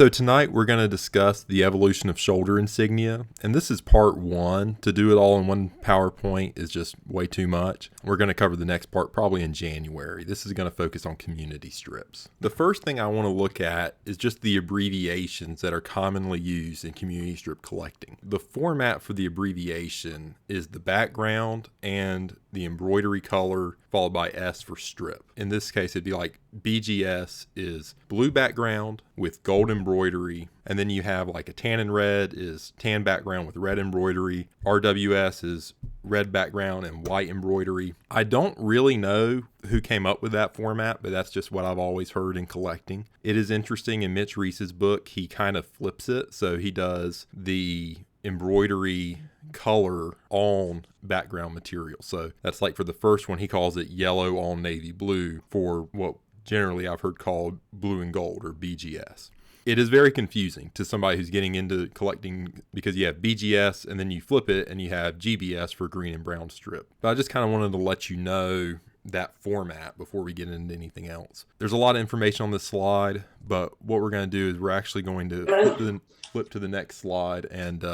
So tonight we're going to discuss the evolution of shoulder insignia, and this is part one. To do it all in one PowerPoint is just way too much. We're going to cover the next part probably in January. This is going to focus on community strips. The first thing I want to look at is just the abbreviations that are commonly used in community strip collecting. The format for the abbreviation is the background and the embroidery color followed by S for strip. In this case, it'd be like BGS is blue background with gold embroidery, and then you have like a tannin red is tan background with red embroidery. RWS is red background and white embroidery. I don't really know who came up with that format, but that's just what I've always heard in collecting. It is interesting in Mitch Reese's book, he kind of flips it. So he does the embroidery color on background material. So that's like for the first one, he calls it yellow on navy blue for what generally I've heard called blue and gold or BGS. It is very confusing to somebody who's getting into collecting because you have BGS and then you flip it and you have GBS for green and brown strip. But I just kind of wanted to let you know that format before we get into anything else. There's a lot of information on this slide, but what we're going to do is we're actually going to flip to the next slide and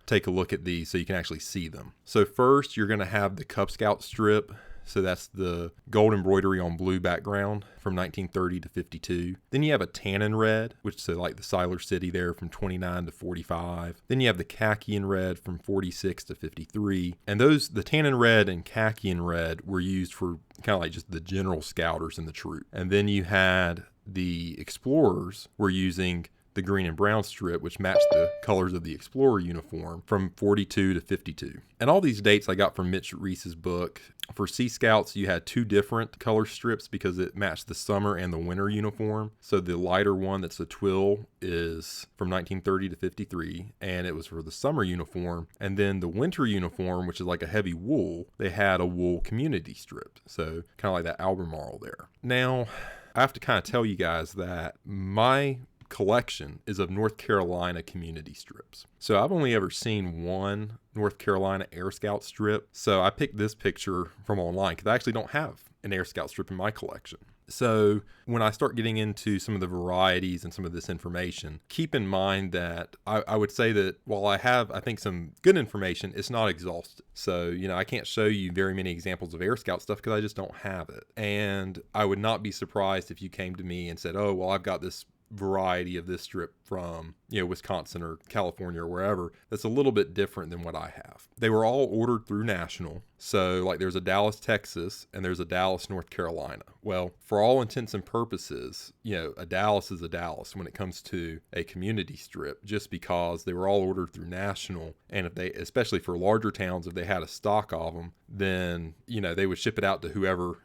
take a look at these so you can actually see them. So first you're going to have the Cub Scout strip. So that's the gold embroidery on blue background from 1930 to 52. Then you have a tannin red, which is like the Siler City there from 29 to 45. Then you have the khaki and red from 46 to 53. And the tannin red and khaki and red were used for kind of like just the general scouters in the troop. And then you had the explorers were using the green and brown strip, which matched the colors of the explorer uniform from 42 to 52. And all these dates I got from Mitch Reese's book. For Sea Scouts, you had two different color strips because it matched the summer and the winter uniform. So the lighter one that's a twill is from 1930 to 53, and it was for the summer uniform. And then the winter uniform, which is like a heavy wool, they had a wool community strip. So kind of like that Albemarle there. Now, I have to kind of tell you guys that my collection is of North Carolina community strips. So I've only ever seen one North Carolina Air Scout strip. So I picked this picture from online because I actually don't have an Air Scout strip in my collection. So when I start getting into some of the varieties and some of this information, keep in mind that I would say that while I have, I think, some good information, it's not exhaustive. So, I can't show you very many examples of Air Scout stuff because I just don't have it. And I would not be surprised if you came to me and said, oh, well, I've got this variety of this strip from Wisconsin or California or wherever that's a little bit different than what I have. They were all ordered through national. So like there's a Dallas, Texas, and there's a Dallas, North Carolina. Well, for all intents and purposes, a Dallas is a Dallas when it comes to a community strip, just because they were all ordered through national. And if they, especially for larger towns, if they had a stock of them, then, they would ship it out to whoever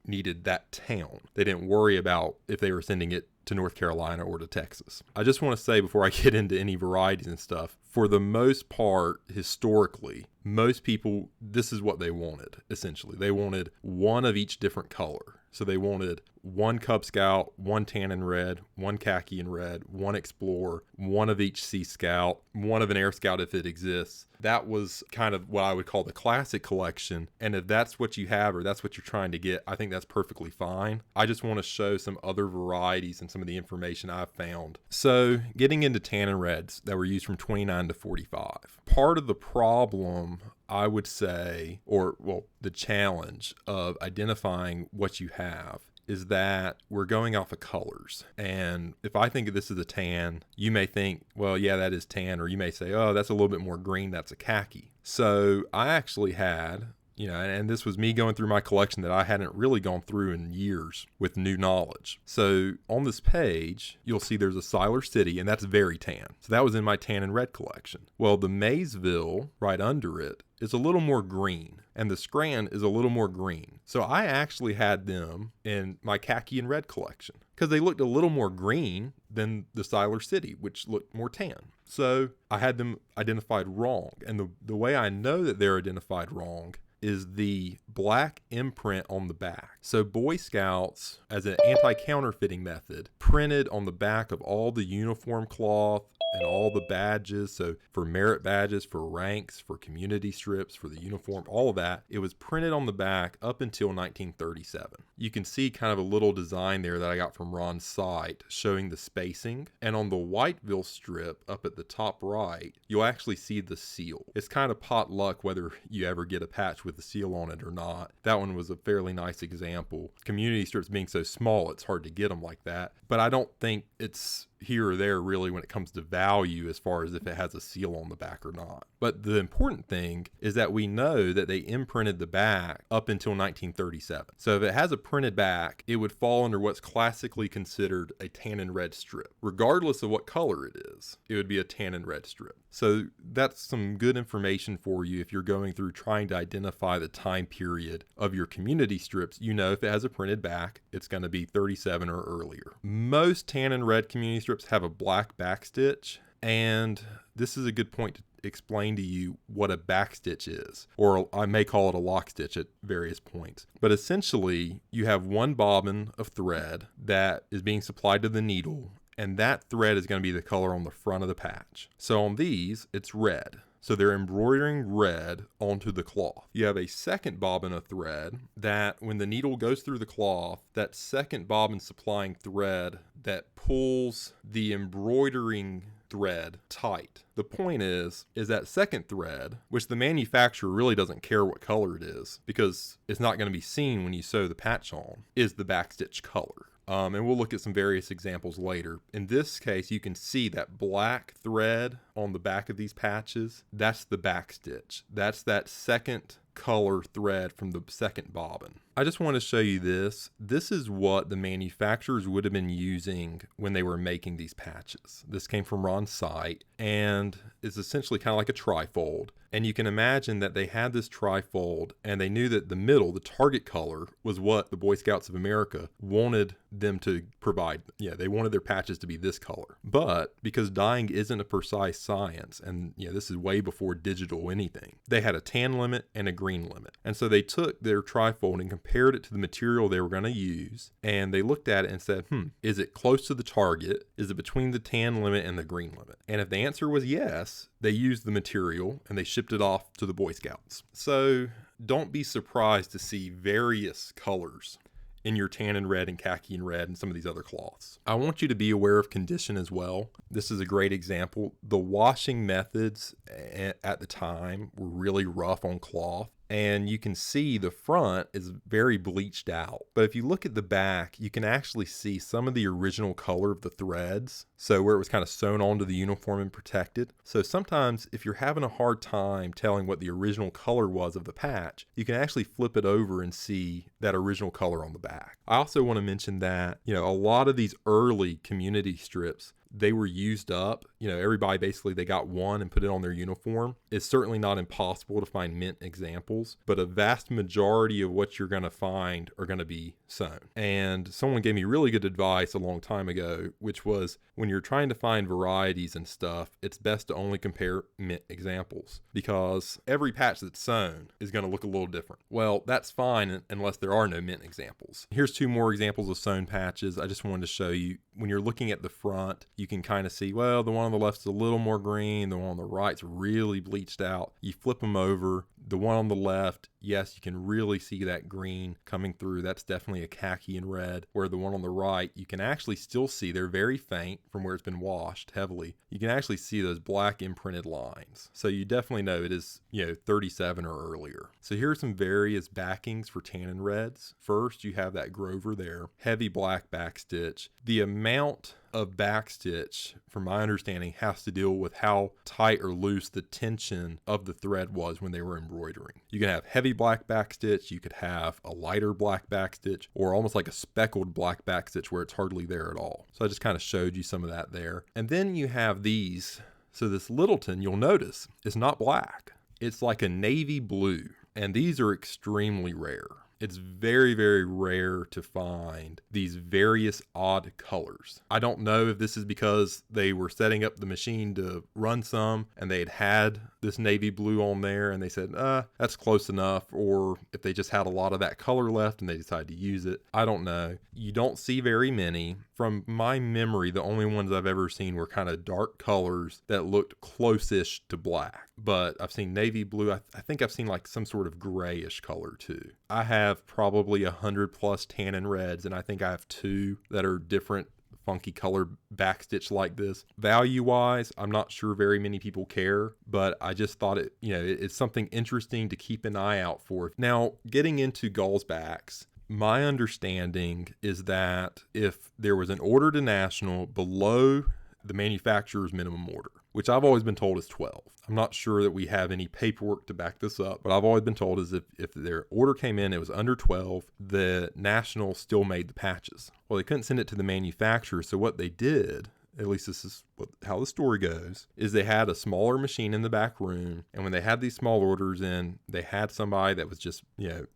needed that town. They didn't worry about if they were sending it to North Carolina or to Texas. I just want to say before I get into any varieties and stuff, for the most part, historically, most people, this is what they wanted, essentially. They wanted one of each different color. So they wanted one Cub Scout, one tannin red, one khaki and red, one Explorer, one of each Sea Scout, one of an Air Scout if it exists. That was kind of what I would call the classic collection. And if that's what you have or that's what you're trying to get, I think that's perfectly fine. I just want to show some other varieties and some of the information I've found. So getting into tannin reds that were used from 29 to 45. Part of the problem, I would say, the challenge of identifying what you have is that we're going off of colors. And if I think of this as a tan, you may think, well, yeah, that is tan. Or you may say, oh, that's a little bit more green. That's a khaki. So I actually had, and this was me going through my collection that I hadn't really gone through in years with new knowledge. So on this page, you'll see there's a Siler City, and that's very tan. So that was in my tan and red collection. Well, the Maysville right under it is a little more green, and the Scranton is a little more green. So I actually had them in my khaki and red collection because they looked a little more green than the Siler City, which looked more tan. So I had them identified wrong. And the way I know that they're identified wrong is the black imprint on the back. So Boy Scouts, as an anti-counterfeiting method, printed on the back of all the uniform cloth and all the badges. So for merit badges, for ranks, for community strips, for the uniform, all of that, it was printed on the back up until 1937. You can see kind of a little design there that I got from Ron's site showing the spacing. And on the Whiteville strip up at the top right, you'll actually see the seal. It's kind of pot luck whether you ever get a patch with the seal on it or not. That one was a fairly nice example. Community strips being so small, it's hard to get them like that. But I don't think it's here or there really when it comes to value as far as if it has a seal on the back or not. But the important thing is that we know that they imprinted the back up until 1937. So if it has a printed back, it would fall under what's classically considered a tannin red strip. Regardless of what color it is, it would be a tannin red strip. So that's some good information for you if you're going through trying to identify the time period of your community strips. You know if it has a printed back, it's going to be 37 or earlier. Most tannin red community strips have a black backstitch, and this is a good point to explain to you what a backstitch is, or I may call it a lock stitch at various points. But essentially, you have one bobbin of thread that is being supplied to the needle, and that thread is going to be the color on the front of the patch. So on these, it's red. So they're embroidering red onto the cloth. You have a second bobbin of thread that when the needle goes through the cloth, that second bobbin supplying thread that pulls the embroidering thread tight. The point is that second thread, which the manufacturer really doesn't care what color it is because it's not going to be seen when you sew the patch on, is the backstitch color. And we'll look at some various examples later. In this case, you can see that black thread on the back of these patches. That's the backstitch. That's that second color thread from the second bobbin. I just want to show you this. This is what the manufacturers would have been using when they were making these patches. This came from Ron's site and is essentially kind of like a trifold. And you can imagine that they had this trifold and they knew that the middle, the target color, was what the Boy Scouts of America wanted them to provide. Yeah, they wanted their patches to be this color. But because dyeing isn't a precise science, and this is way before digital anything, they had a tan limit and a green limit. And so they took their trifold and compared it to the material they were going to use, and they looked at it and said, is it close to the target? Is it between the tan limit and the green limit? And if the answer was yes, they used the material and they shipped it off to the Boy Scouts. So don't be surprised to see various colors in your tannin red and khaki and red and some of these other cloths. I want you to be aware of condition as well. This is a great example. The washing methods at the time were really rough on cloth. And you can see the front is very bleached out. But if you look at the back, you can actually see some of the original color of the threads. So where it was kind of sewn onto the uniform and protected. So sometimes if you're having a hard time telling what the original color was of the patch, you can actually flip it over and see that original color on the back. I also want to mention that, a lot of these early community strips, they were used up. Everybody basically, they got one and put it on their uniform. It's certainly not impossible to find mint examples, but a vast majority of what you're going to find are going to be sewn. And someone gave me really good advice a long time ago, which was when you're trying to find varieties and stuff, it's best to only compare mint examples because every patch that's sewn is going to look a little different. Well, that's fine unless there are no mint examples. Here's two more examples of sewn patches. I just wanted to show you when you're looking at the front, you can kind of see, well, the one on the left is a little more green. The one on the right's really bleached out. You flip them over. The one on the left, yes, you can really see that green coming through. That's definitely a khaki and red. Where the one on the right, you can actually still see, they're very faint from where it's been washed heavily. You can actually see those black imprinted lines. So you definitely know it is, 37 or earlier. So here are some various backings for tannin reds. First, you have that Grover there, heavy black backstitch. The amount of backstitch, from my understanding, has to deal with how tight or loose the tension of the thread was when they were embroidering. You can have heavy black backstitch, you could have a lighter black backstitch, or almost like a speckled black backstitch where it's hardly there at all. So I just kind of showed you some of that there. And then you have these. So this Littleton, you'll notice, is not black. It's like a navy blue. And these are extremely rare. It's very, very rare to find these various odd colors. I don't know if this is because they were setting up the machine to run some and they had this navy blue on there and they said, that's close enough, or if they just had a lot of that color left and they decided to use it. I don't know. You don't see very many. From my memory, the only ones I've ever seen were kind of dark colors that looked close-ish to black. But I've seen navy blue. I think I've seen like some sort of grayish color too. I have probably 100 plus tannin reds, and I think I have 2 that are different funky color backstitch like this. Value wise, I'm not sure very many people care, but I just thought it's something interesting to keep an eye out for. Now, getting into gauze backs, my understanding is that if there was an order to national below the manufacturer's minimum order, which I've always been told is 12. I'm not sure that we have any paperwork to back this up, but I've always been told is if their order came in, it was under 12, the national still made the patches. Well, they couldn't send it to the manufacturer, so what they did, at least this is how the story goes, is they had a smaller machine in the back room, and when they had these small orders in, they had somebody that was just,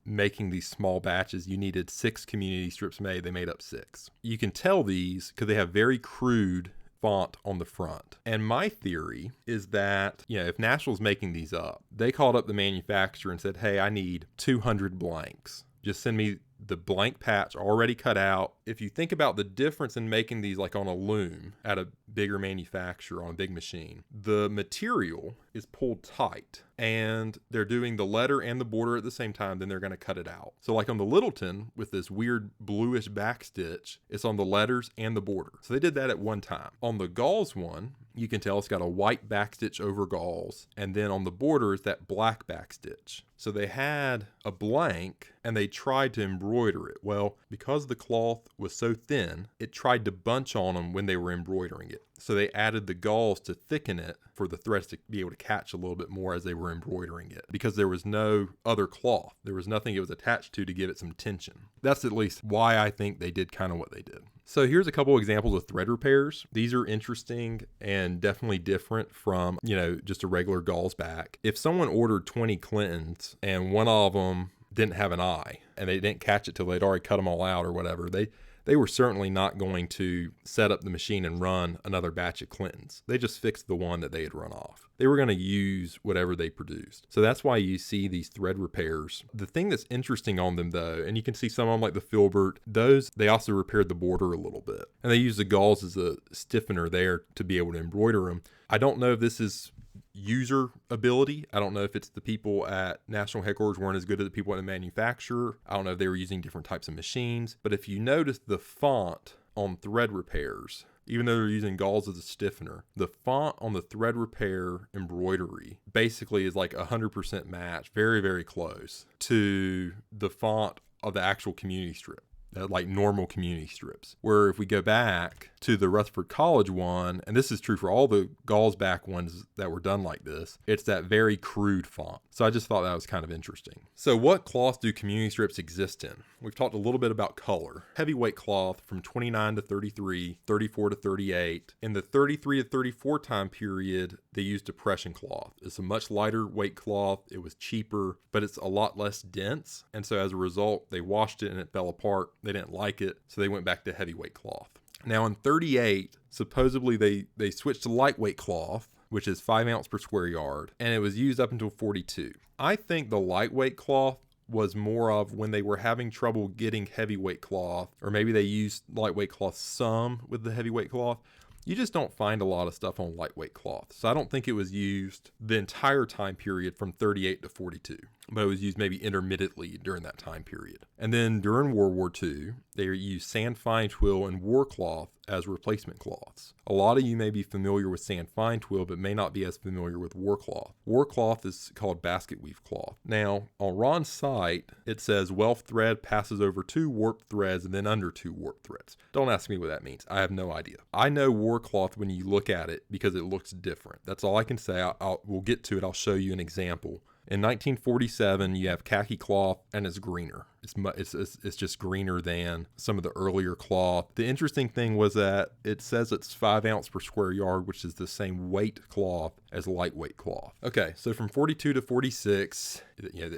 making these small batches. You needed 6 community strips made. They made up 6. You can tell these because they have very crude font on the front. And my theory is that, if National's making these up, they called up the manufacturer and said, hey, I need 200 blanks. Just send me the blank patch already cut out. If you think about the difference in making these like on a loom at a bigger manufacturer on a big machine, the material is pulled tight and they're doing the letter and the border at the same time, then they're going to cut it out. So like on the Littleton with this weird bluish backstitch, it's on the letters and the border. So they did that at one time. On the gauze one, you can tell it's got a white backstitch over gauze, and then on the border is that black backstitch. So they had a blank and they tried to embroider it. Well, because the cloth was so thin, it tried to bunch on them when they were embroidering it. So they added the gauze to thicken it for the threads to be able to catch a little bit more as they were embroidering it, because there was no other cloth. There was nothing it was attached to give it some tension. That's at least why I think they did kind of what they did. So here's a couple examples of thread repairs. These are interesting and definitely different from, just a regular gauze back. If someone ordered 20 Clintons and one of them didn't have an eye and they didn't catch it till they'd already cut them all out or whatever, they were certainly not going to set up the machine and run another batch of Clintons. They just fixed the one that they had run off. They were going to use whatever they produced. So that's why you see these thread repairs. The thing that's interesting on them though, and you can see some of them like the Filbert, those, they also repaired the border a little bit. And they use the gauze as a stiffener there to be able to embroider them. I don't know if this is user ability. I don't know if it's the people at national headquarters weren't as good as the people at the manufacturer. I don't know if they were using different types of machines. But if you notice the font on thread repairs, even though they're using gauze as a stiffener, the font on the thread repair embroidery basically is like 100% match, very, very close to the font of the actual community strip. Like normal community strips. Where if we go back to the Rutherford College one, and this is true for all the gauze back ones that were done like this, it's that very crude font. So I just thought that was kind of interesting. So what cloth do community strips exist in? We've talked a little bit about color. Heavyweight cloth from 29 to 33, 34 to 38. In the 33 to 34 time period, they used depression cloth. It's a much lighter weight cloth. It was cheaper, but it's a lot less dense. And so as a result, they washed it and it fell apart. They didn't like it, so they went back to heavyweight cloth. Now in 38, supposedly they switched to lightweight cloth, which is 5 ounce per square yard, and it was used up until 42. I think the lightweight cloth was more of when they were having trouble getting heavyweight cloth, or maybe they used lightweight cloth some with the heavyweight cloth. You just don't find a lot of stuff on lightweight cloth. So I don't think it was used the entire time period from 38 to 42, but it was used maybe intermittently during that time period. And then during World War II, they used sand fine twill and war cloth as replacement cloths. A lot of you may be familiar with sand fine twill, but may not be as familiar with war cloth. War cloth is called basket weave cloth. Now, on Ron's site, it says weft thread passes over 2 warp threads and then under 2 warp threads. Don't ask me what that means. I have no idea. I know war cloth when you look at it because it looks different. That's all I can say. We'll get to it. I'll show you an example In 1947, you have khaki cloth, and it's greener. It's just greener than some of the earlier cloth. The interesting thing was that it says it's 5 ounce per square yard, which is the same weight cloth as lightweight cloth. Okay, so from 42 to 46,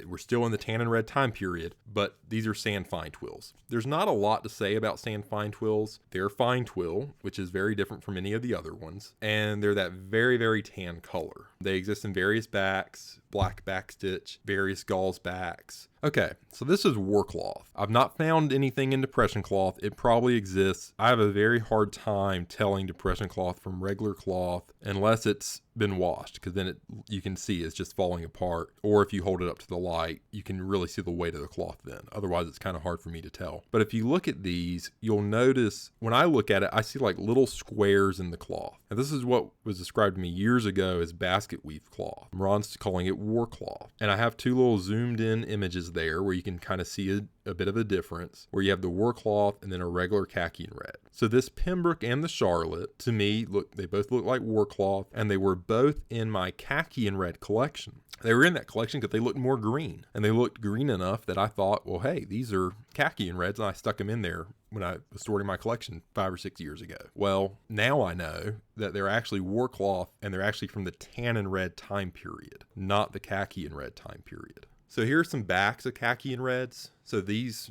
we're still in the tan and red time period, but these are sand fine twills. There's not a lot to say about sand fine twills. They're fine twill, which is very different from any of the other ones, and they're that very, very tan color. They exist in various backs, black backstitch, various gauze backs. Okay, so this is war cloth. I've not found anything in depression cloth. It probably exists. I have a very hard time telling depression cloth from regular cloth unless it's been washed, because then you can see it's just falling apart. Or if you hold it up to the light, you can really see the weight of the cloth then. Otherwise, it's kind of hard for me to tell. But if you look at these, you'll notice when I look at it, I see like little squares in the cloth. And this is what was described to me years ago as basket weave cloth. Ron's calling it war cloth. And I have 2 little zoomed in images there where you can kind of see a bit of a difference, where you have the war cloth and then a regular khaki and red. So this Pembroke and the Charlotte, to me, they both look like war cloth, and they were both in my khaki and red collection. They were in that collection because they looked more green, and they looked green enough that I thought, well, hey, these are khaki and reds, and I stuck them in there when I was sorting my collection 5 or 6 years ago. Well, now I know that they're actually war cloth, and they're actually from the tan and red time period, not the khaki and red time period. So here's some backs of khaki and reds. So these,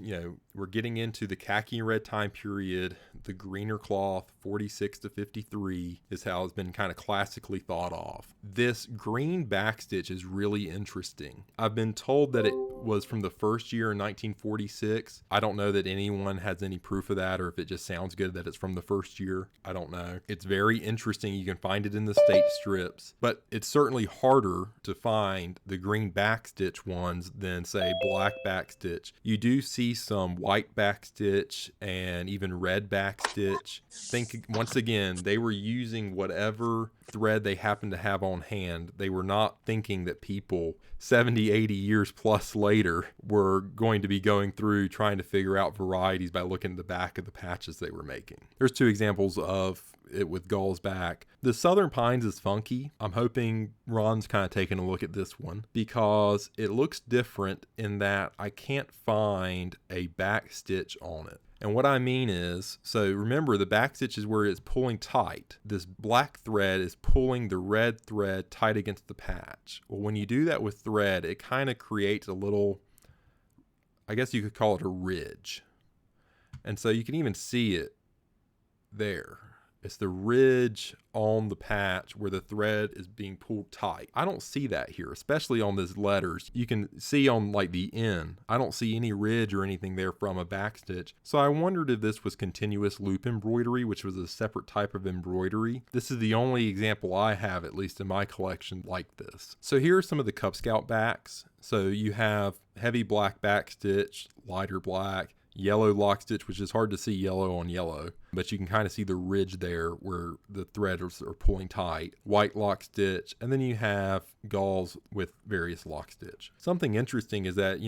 we're getting into the khaki and red time period. The greener cloth, 46 to 53, is how it's been kind of classically thought of. This green backstitch is really interesting. I've been told that it was from the first year in 1946. I don't know that anyone has any proof of that, or if it just sounds good that it's from the first year. I don't know. It's very interesting. You can find it in the state strips, but it's certainly harder to find the green backstitch ones than, say, black backstitch. You do see some white backstitch and even red backstitch. Think, once again, they were using whatever thread they happened to have on hand. They were not thinking that people 70, 80 years plus later were going to be going through trying to figure out varieties by looking at the back of the patches they were making. There's 2 examples of it with gauze back. The Southern Pines is funky. I'm hoping Ron's kind of taking a look at this one because it looks different in that I can't find a back stitch on it. And what I mean is, so remember, the back stitch is where it's pulling tight. This black thread is pulling the red thread tight against the patch. Well, when you do that with thread, it kind of creates a little, I guess you could call it a ridge. And so you can even see it there. It's the ridge on the patch where the thread is being pulled tight. I don't see that here, especially on these letters. You can see on like the N, I don't see any ridge or anything there from a backstitch. So I wondered if this was continuous loop embroidery, which was a separate type of embroidery. This is the only example I have, at least in my collection, like this. So here are some of the Cub Scout backs. So you have heavy black backstitch, lighter black, yellow lock stitch, which is hard to see yellow on yellow, but you can kind of see the ridge there where the threads are pulling tight. White lock stitch, and then you have gauze with various lock stitch. Something interesting is that,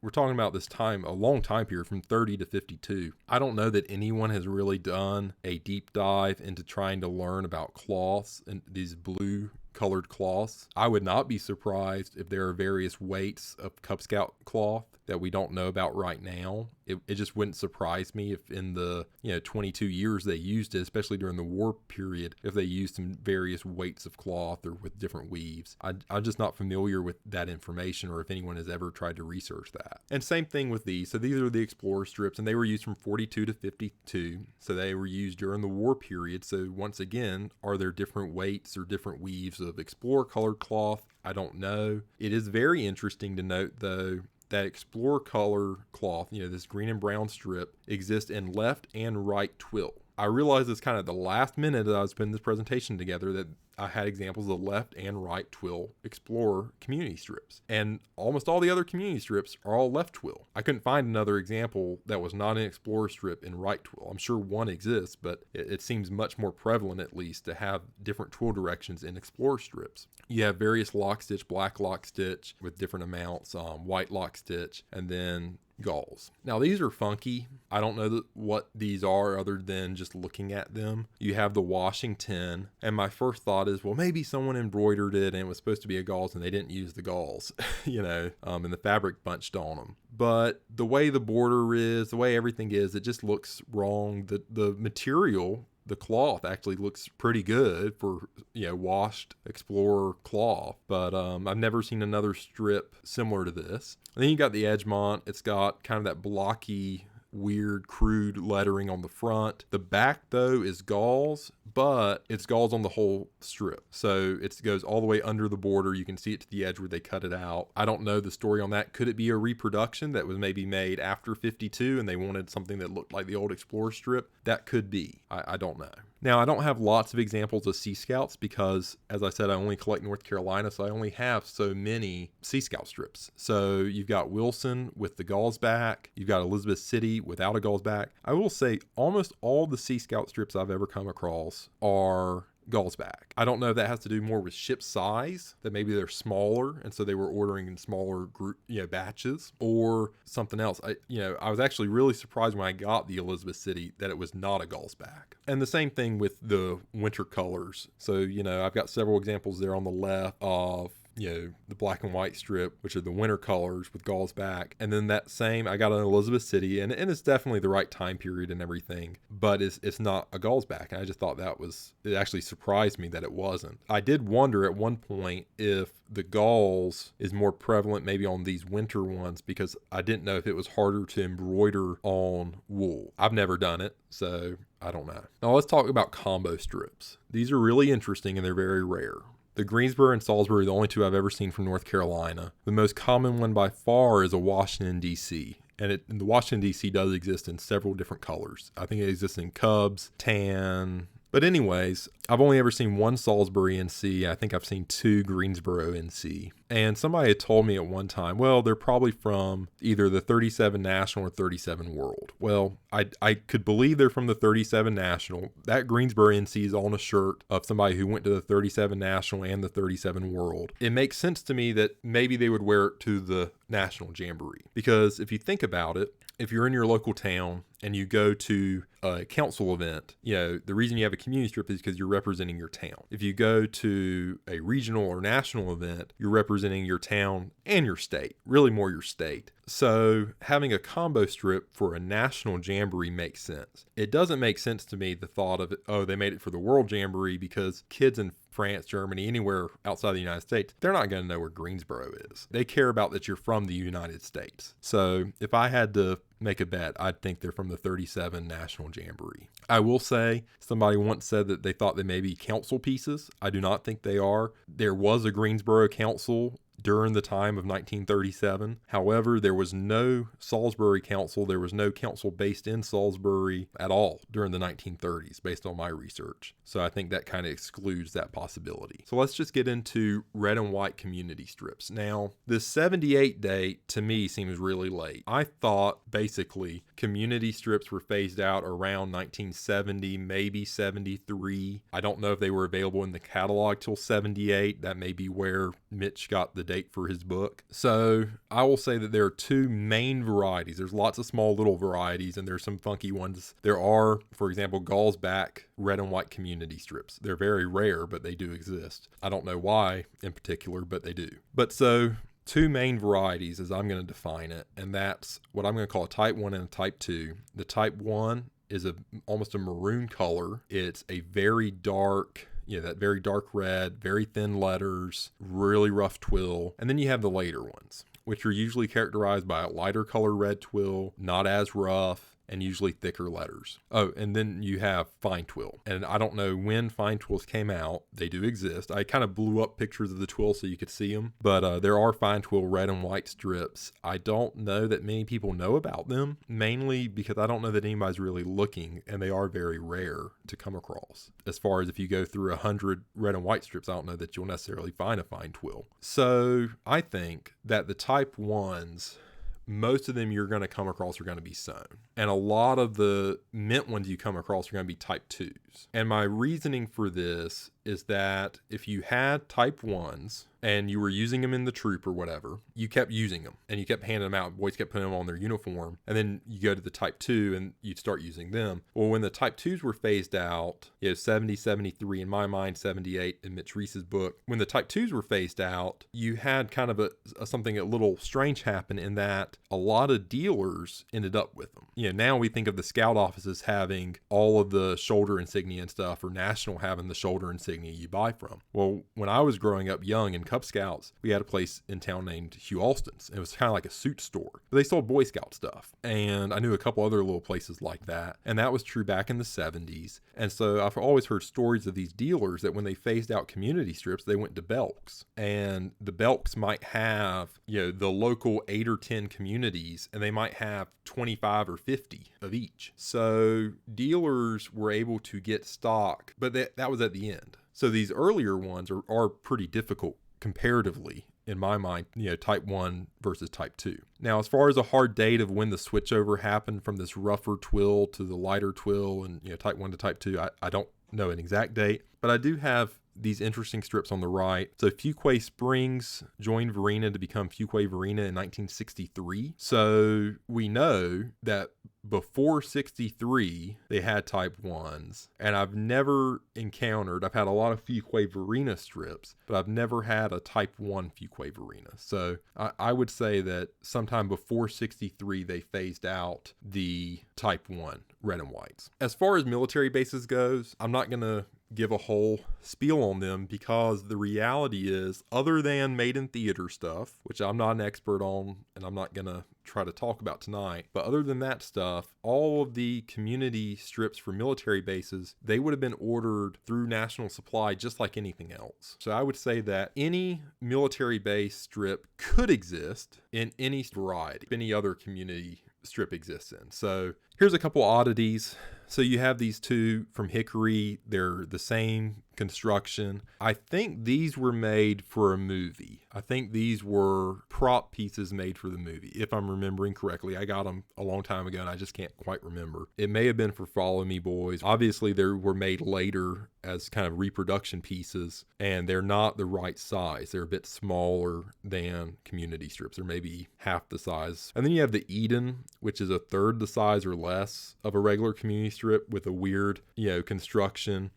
we're talking about this time, a long time period from 30 to 52. I don't know that anyone has really done a deep dive into trying to learn about cloths and these blue colored cloths. I would not be surprised if there are various weights of Cub Scout cloth that we don't know about right now. It just wouldn't surprise me if in the 22 years they used it, especially during the war period, if they used some various weights of cloth or with different weaves. I'm just not familiar with that information, or if anyone has ever tried to research that. And same thing with these. So these are the Explorer strips, and they were used from 42 to 52. So they were used during the war period. So once again, are there different weights or different weaves of Explorer colored cloth? I don't know. It is very interesting to note, though, that Explorer color cloth, this green and brown strip, exists in left and right twill. I realized this kind of the last minute that I was putting this presentation together that I had examples of left and right twill Explorer community strips. And almost all the other community strips are all left twill. I couldn't find another example that was not an Explorer strip in right twill. I'm sure one exists, but it seems much more prevalent, at least, to have different twill directions in Explorer strips. You have various lock stitch, black lock stitch with different amounts, white lock stitch, and then galls. Now these are funky. I don't know what these are other than just looking at them. You have the washing tin, and my first thought is, well, maybe someone embroidered it and it was supposed to be a galls and they didn't use the galls, and the fabric bunched on them. But the way the border is, the way everything is, it just looks wrong. The material, the cloth, actually looks pretty good for washed Explorer cloth, but I've never seen another strip similar to this. And then you got the Edgemont. It's got kind of that blocky, weird, crude lettering on the front. The back, though, is galls, but it's galls on the whole strip. So it goes all the way under the border. You can see it to the edge where they cut it out. I don't know the story on that. Could it be a reproduction that was maybe made after 52 and they wanted something that looked like the old Explorer strip? That could be. I don't know. Now, I don't have lots of examples of Sea Scouts because, as I said, I only collect North Carolina, so I only have so many Sea Scout strips. So you've got Wilson with the galls back. You've got Elizabeth City without a galls back. I will say almost all the Sea Scout strips I've ever come across are galls back. I don't know if that has to do more with ship size, that maybe they're smaller and so they were ordering in smaller group batches, or something else. I was actually really surprised when I got the Elizabeth City that it was not a galls back. And the same thing with the winter colors. So I've got several examples there on the left of the black and white strip, which are the winter colors with galls back. And then that same, I got an Elizabeth City, and it's definitely the right time period and everything, but it's not a galls back. And I just thought it actually surprised me that it wasn't. I did wonder at one point if the galls is more prevalent maybe on these winter ones, because I didn't know if it was harder to embroider on wool. I've never done it, so I don't know. Now let's talk about combo strips. These are really interesting and they're very rare. The Greensboro and Salisbury are the only two I've ever seen from North Carolina. The most common one by far is a Washington, D.C. And the Washington, D.C. does exist in several different colors. I think it exists in Cubs, tan. But anyways, I've only ever seen one Salisbury NC. I think I've seen two Greensboro NC. And somebody had told me at one time, well, they're probably from either the 37 National or 37 World. Well, I could believe they're from the 37 National. That Greensboro NC is on a shirt of somebody who went to the 37 National and the 37 World. It makes sense to me that maybe they would wear it to the National Jamboree. Because if you think about it, if you're in your local town and you go to a council event, the reason you have a community strip is because you're representing your town. If you go to a regional or national event, you're representing your town and your state, really more your state. So having a combo strip for a national jamboree makes sense. It doesn't make sense to me, the thought of it, oh, they made it for the World Jamboree, because kids in France, Germany, anywhere outside the United States, they're not going to know where Greensboro is. They care about that you're from the United States. So if I had to make a bet, I'd think they're from the 37 National Jamboree. I will say, somebody once said that they thought they may be council pieces. I do not think they are. There was a Greensboro council during the time of 1937. However, there was no Salisbury council. There was no council based in Salisbury at all during the 1930s, based on my research. So I think that kind of excludes that possibility. So let's just get into red and white community strips. Now, the 78 date to me seems really late. I thought basically community strips were phased out around 1970, maybe 73. I don't know if they were available in the catalog till 78. That may be where Mitch got the date for his book. So I will say that there are two main varieties. There's lots of small little varieties, and there's some funky ones. There are, for example, Gall's back red and white community strips. They're very rare, but they do exist. I don't know why in particular, but they do. But so two main varieties as I'm going to define it, and that's what I'm going to call a type 1 and a type 2. The type 1 is almost a maroon color. It's a very dark, that very dark red, very thin letters, really rough twill. And then you have the later ones, which are usually characterized by a lighter color red twill, not as rough, and usually thicker letters. Oh, and then you have Fine Twill. And I don't know when Fine Twills came out. They do exist. I kind of blew up pictures of the twill so you could see them. But there are Fine Twill red and white strips. I don't know that many people know about them, mainly because I don't know that anybody's really looking, and they are very rare to come across. As far as if you go through 100 red and white strips, I don't know that you'll necessarily find a Fine Twill. So I think that the type 1s, most of them you're going to come across are going to be sewn. And a lot of the mint ones you come across are going to be type 2s. And my reasoning for this is that if you had type 1s and you were using them in the troop or whatever, you kept using them and you kept handing them out. Boys kept putting them on their uniform. And then you go to the type 2 and you'd start using them. Well, when the type 2s were phased out, 70, 73, in my mind, 78 in Mitch Reese's book, when the type 2s were phased out, you had kind of something a little strange happen in that a lot of dealers ended up with them. Now we think of the scout offices having all of the shoulder insignia and stuff, or National having the shoulder insignia you buy from. Well, when I was growing up young in Cub Scouts, we had a place in town named Hugh Alston's. It was kind of like a suit store, but they sold Boy Scout stuff. And I knew a couple other little places like that. And that was true back in the 70s. And so I've always heard stories of these dealers that when they phased out community strips, they went to Belks. And the Belks might have, the local 8 or 10 communities, and they might have 25 or 50 of each. So dealers were able to get stock, but that was at the end. So these earlier ones are pretty difficult comparatively, in my mind, type 1 versus type 2. Now, as far as a hard date of when the switchover happened from this rougher twill to the lighter twill and, type 1 to type 2, I don't know an exact date, but I do have these interesting strips on the right. So Fuquay Springs joined Varina to become Fuquay Varina in 1963. So we know that before 63, they had type 1s. And I've never I've had a lot of Fuquay Varina strips, but I've never had a type 1 Fuquay Varina. So I would say that sometime before 63, they phased out the type 1 red and whites. As far as military bases goes, I'm not going to give a whole spiel on them because the reality is, other than made in theater stuff, which I'm not an expert on and I'm not going to try to talk about tonight, but other than that stuff, all of the community strips for military bases, they would have been ordered through National Supply just like anything else. So I would say that any military base strip could exist in any variety, any other community strip exists in. So here's a couple oddities. So you have these two from Hickory. They're the same construction. I think these were made for a movie. I think these were prop pieces made for the movie, if I'm remembering correctly. I got them a long time ago and I just can't quite remember. It may have been for Follow Me Boys. Obviously, they were made later as kind of reproduction pieces, and they're not the right size. They're a bit smaller than community strips. They're maybe half the size. And then you have the Eden, which is a third the size or less of a regular community strip with a weird, construction.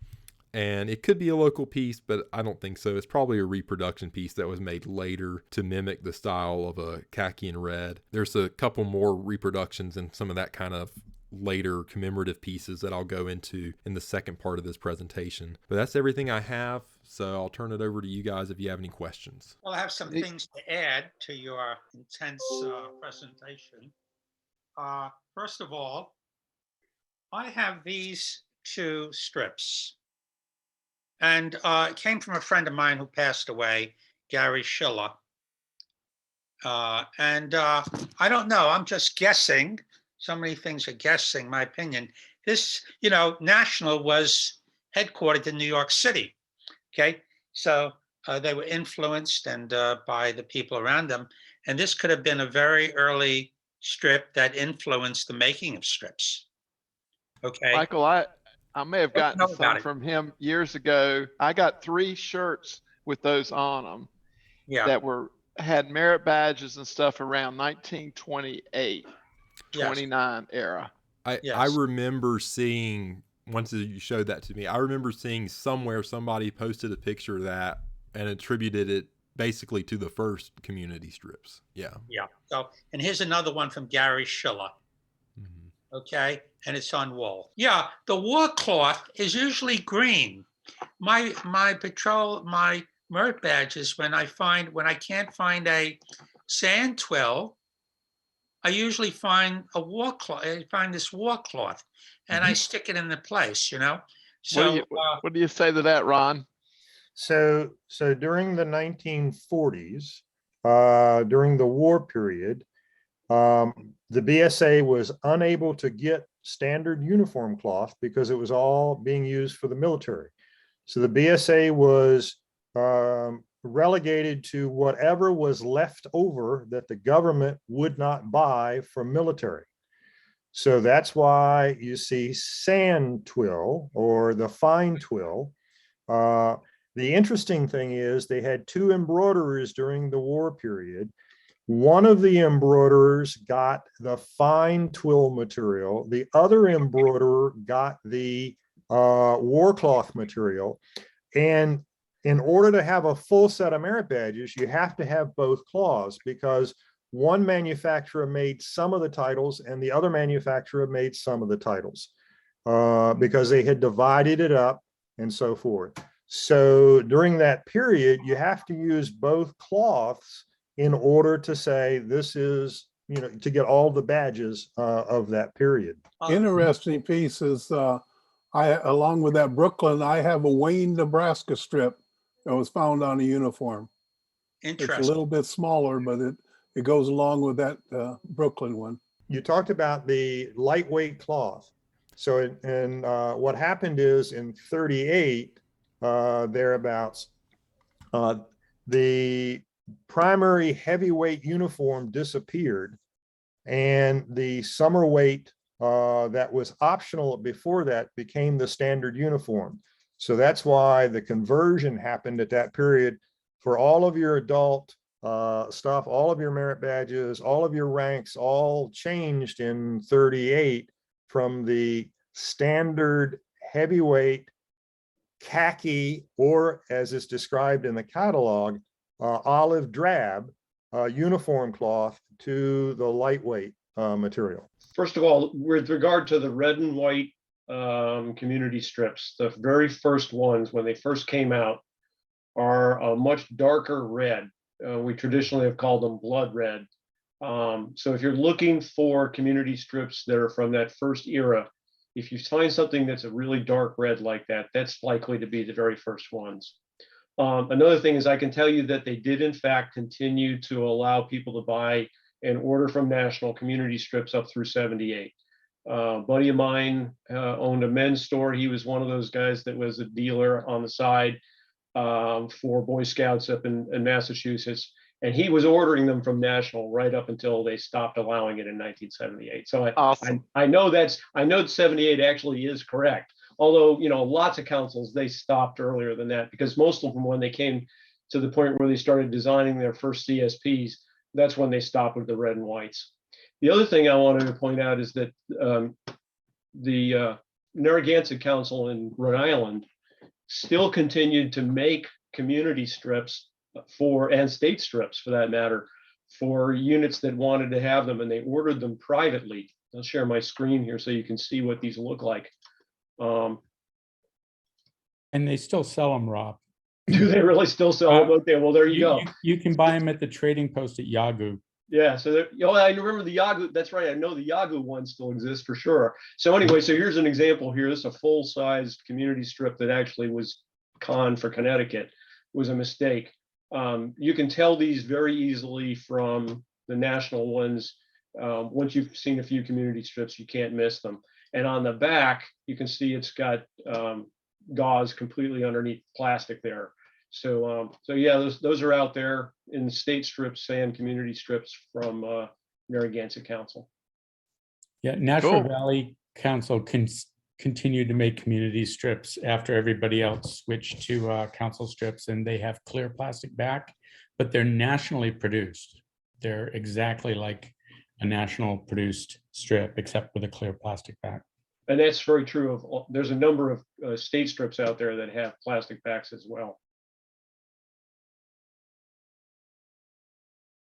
And it could be a local piece, but I don't think so. It's probably a reproduction piece that was made later to mimic the style of a khaki and red. There's a couple more reproductions and some of that kind of later commemorative pieces that I'll go into in the second part of this presentation. But that's everything I have, so I'll turn it over to you guys if you have any questions. Well, I have some things to add to your intense presentation. First of all, I have these two strips. And it came from a friend of mine who passed away, Gary Schiller. I don't know, I'm just guessing. So many things are guessing, my opinion. This, National was headquartered in New York City, okay? So they were influenced by the people around them. And this could have been a very early strip that influenced the making of strips, okay? Michael, I may have gotten some from him years ago. I got 3 shirts with those on them that had merit badges and stuff around 1928, 29 era. I remember seeing, once you showed that to me, I remember seeing somewhere somebody posted a picture of that and attributed it basically to the first community strips. Yeah. So, and here's another one from Gary Schiller. Okay, and it's on wool. Yeah, the war cloth is usually green. My merit badges, when I can't find a sand twill, I usually find a war cloth. I find this war cloth, and I stick it in the place. So what do you say to that, Ron? So during the 1940s, during the war period, the BSA was unable to get standard uniform cloth because it was all being used for the military. So the BSA was relegated to whatever was left over that the government would not buy from military. So that's why you see sand twill or the fine twill The interesting thing is they had two embroiderers during the war period. One of the embroiderers got the fine twill material. The other embroiderer got the war cloth material. And in order to have a full set of merit badges, you have to have both cloths, because one manufacturer made some of the titles and the other manufacturer made some of the titles, because they had divided it up and so forth. So during that period, you have to use both cloths in order to say this is, you know, to get all the badges of that period. Interesting piece is, along with that Brooklyn, I have a Wayne, Nebraska strip that was found on a uniform. It's a little bit smaller, but it goes along with that Brooklyn one. You talked about the lightweight cloth. So what happened is in 38, thereabouts, the primary heavyweight uniform disappeared, and the summer weight that was optional before that became the standard uniform. So that's why the conversion happened at that period for all of your adult stuff, all of your merit badges, all of your ranks, all changed in 38 from the standard heavyweight khaki, or as is described in the catalog, olive drab uniform cloth, to the lightweight material. First of all, with regard to the red and white community strips, the very first ones when they first came out are a much darker red. We traditionally have called them blood red. So if you're looking for community strips that are from that first era, if you find something that's a really dark red like that, that's likely to be the very first ones. Another thing is, I can tell you that they did in fact continue to allow people to buy and order from National community strips up through 78. A buddy of mine owned a men's store. He was one of those guys that was a dealer on the side for Boy Scouts up in Massachusetts. And he was ordering them from National right up until they stopped allowing it in 1978. So Awesome. I know 78 actually is correct. Although, you know, lots of councils, they stopped earlier than that, because most of them, when they came to the point where they started designing their first CSPs, that's when they stopped with the red and whites. The other thing I wanted to point out is that the Narragansett Council in Rhode Island still continued to make community strips and state strips for that matter, for units that wanted to have them, and they ordered them privately. I'll share my screen here so you can see what these look like. And they still sell them, Rob. Do they really still sell them? Okay, well, there you go. You can buy them at the trading post at Yahoo. Yeah, so I remember the Yahoo. That's right. I know the Yahoo one still exists for sure. So anyway, so here's an example here. This is a full-sized community strip that actually was conned for Connecticut. It was a mistake. You can tell these very easily from the national ones. Once you've seen a few community strips, you can't miss them. And on the back, you can see it's got gauze completely underneath plastic there. So yeah, those are out there in state strips and community strips from Narragansett Council. Yeah, Nashua Valley Council continued to make community strips after everybody else switched to council strips, and they have clear plastic back, but they're nationally produced. They're exactly like a national produced strip, except with a clear plastic back. And that's very true of, there's a number of state strips out there that have plastic backs as well.